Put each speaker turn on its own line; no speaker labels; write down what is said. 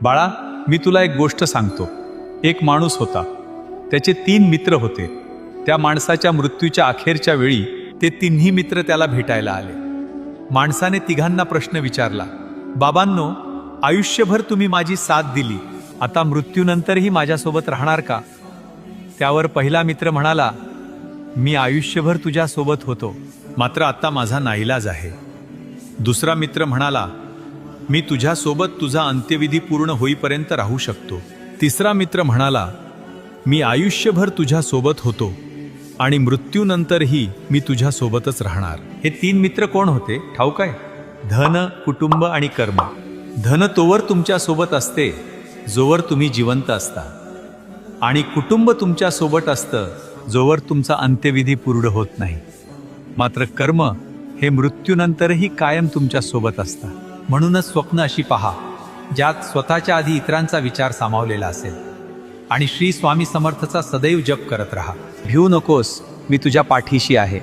बाळा, मी तुला एक गोष्ट सांगतो. एक माणूस होता. त्याचे 3 मित्र होते. त्या माणसाच्या मृत्यूच्या अखेरच्या वेळी ते तिन्ही मित्र त्याला भेटायला आले. माणसाने तिघांना प्रश्न विचारला, बाबांनो, आयुष्यभर तुम्ही माझी साथ दिली, आता मृत्यूनंतरही माझ्यासोबत राहणार का? त्यावर पहिला मित्र म्हणाला, मी आयुष्यभर तुझ्यासोबत होतो, मात्र आता माझा नाईलाज आहे. दुसरा मित्र म्हणाला, मी तुझ्यासोबत तुझा अंत्यविधी पूर्ण होईपर्यंत राहू शकतो. तिसरा मित्र म्हणाला, मी आयुष्यभर तुझ्यासोबत होतो आणि मृत्यूनंतरही मी तुझ्यासोबतच राहणार. हे 3 मित्र कोण होते ठाऊक आहे? धन, कुटुंब आणि कर्म. धन तोवर तुमच्यासोबत असते जोवर तुम्ही जिवंत असता, आणि कुटुंब तुमच्यासोबत असतं जोवर तुमचा अंत्यविधी पूर्ण होत नाही. मात्र कर्म हे मृत्यूनंतरही कायम तुमच्यासोबत असतं. म्हणूनच स्वप्न अशी पहा ज्यात स्वतःच्या आधी इतरांचा विचार सामावलेला असेल, आणि श्री स्वामी समर्थचा सदैव जप करत राहा. भिवू नकोस, मी तुझ्या पाठीशी आहे.